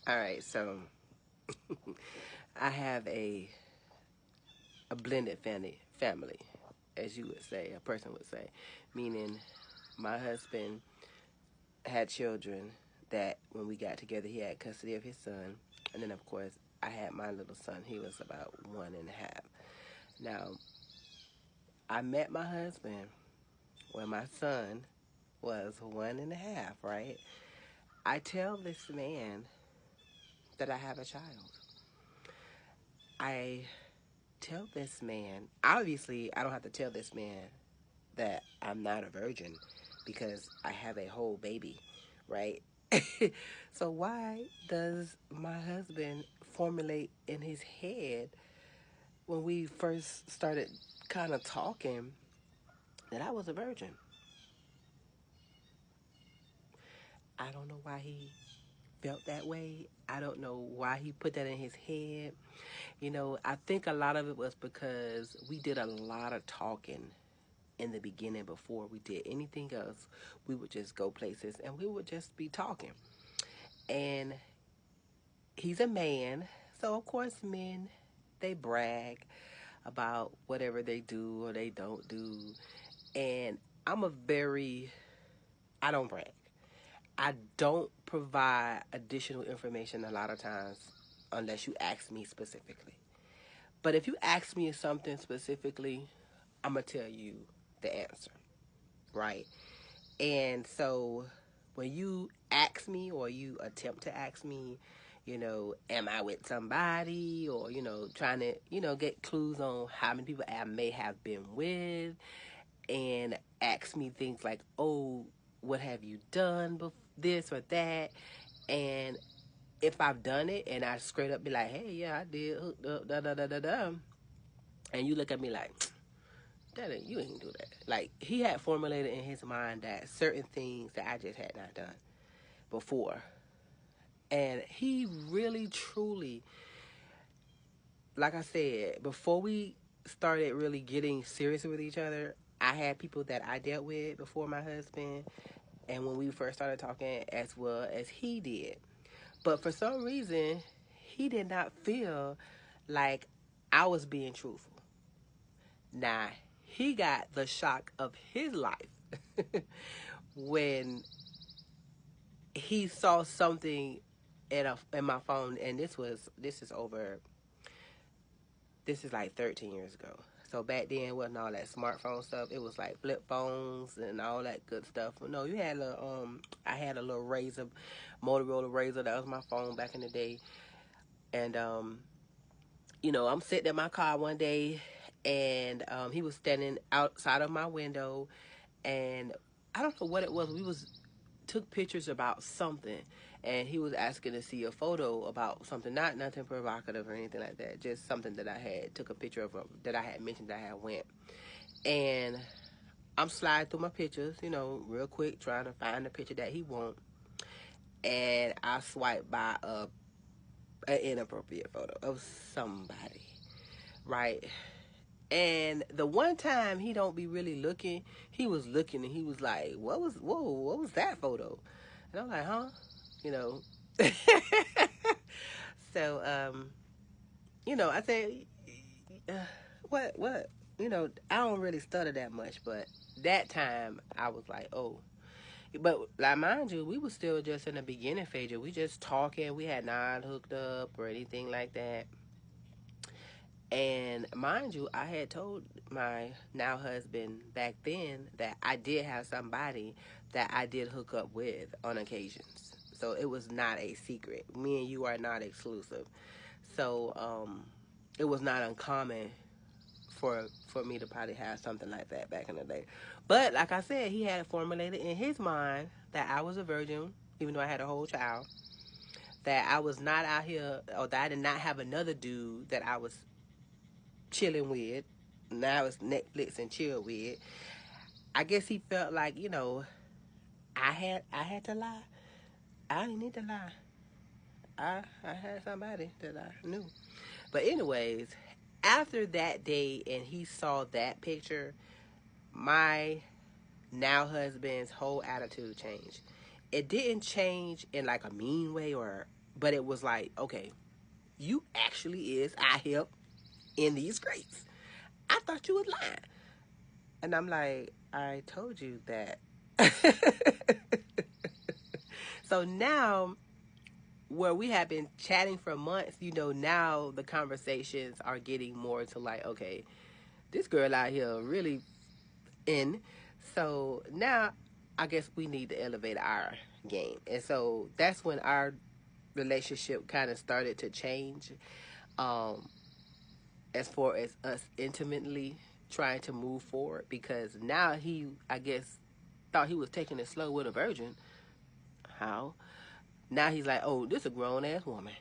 All right, so I have a blended family, as you would say, a person would say, meaning my husband had children that when we got together, he had custody of his son, and then of course I had my little son. He was about 1.5. Now I met my husband when my son was 1.5. Right? I tell this man that I have a child. I tell this man, obviously, I don't have to tell this man that I'm not a virgin because I have a whole baby, right? So, why does my husband formulate in his head when we first started kind of talking that I was a virgin? I don't know why he felt that way. I don't know why he put that in his head. I think a lot of it was because we did a lot of talking in the beginning before we did anything else. We would just go places and we would just be talking. And he's a man, so of course men they brag about whatever they do or they don't do. And I'm a very I don't brag. I don't provide additional information a lot of times unless you ask me specifically. But if you ask me something specifically, I'm going to tell you the answer, right? And so when you ask me or you attempt to ask me, am I with somebody or, trying to, get clues on how many people I may have been with and ask me things like, oh, what have you done before this or that? And if I've done it and I straight up be like, hey, yeah, I did, hooked up, da da da da da, and you look at me like, you ain't do that. Like he had formulated in his mind that certain things that I just had not done before, and he really truly, like I said, before we started really getting serious with each other, I had people that I dealt with before my husband, and when we first started talking, as well as he did. But for some reason, he did not feel like I was being truthful. Now, he got the shock of his life when he saw something in my phone, and this is like 13 years ago. So back then it wasn't all that smartphone stuff. It was like flip phones and all that good stuff. No, you had I had a little Razor, Motorola Razor. That was my phone back in the day. And I'm sitting in my car one day, and he was standing outside of my window, and I don't know what it was. We was took pictures about something, and he was asking to see a photo about something, not nothing provocative or anything like that, just something that I had took a picture of that I had mentioned that I had went. And I'm sliding through my pictures, real quick, trying to find the picture that he want, and I swipe by an inappropriate photo of somebody, right? And the one time he don't be really looking, he was looking and he was like, what was that photo? And I'm like, huh? You know. So, I said, uh, what? I don't really stutter that much, but that time I was like, oh. But like mind you, we was still just in the beginning phase. We just talking. We had not hooked up or anything like that. And mind you, I had told my now husband back then that I did have somebody that I did hook up with on occasions. So it was not a secret. Me and you are not exclusive. So it was not uncommon for me to probably have something like that back in the day. But like I said, he had formulated in his mind that I was a virgin, even though I had a whole child. That I was not out here, or that I did not have another dude that I was chilling with. Now it's Netflix and chill with. I guess he felt like I had to lie. I didn't need to lie. I had somebody that I knew. But anyways, after that day and he saw that picture, my now husband's whole attitude changed. It didn't change in like a mean way or But it was like, okay, you actually is I help in these grades. I thought you was lying. And I'm like, I told you that. So now, where we have been chatting for months, now the conversations are getting more to like, okay, this girl out here really in. So now I guess we need to elevate our game. And so that's when our relationship kind of started to change, um, as far as us intimately trying to move forward, because now he, I guess, thought he was taking it slow with a virgin. How? Now he's like, oh, this a grown ass woman.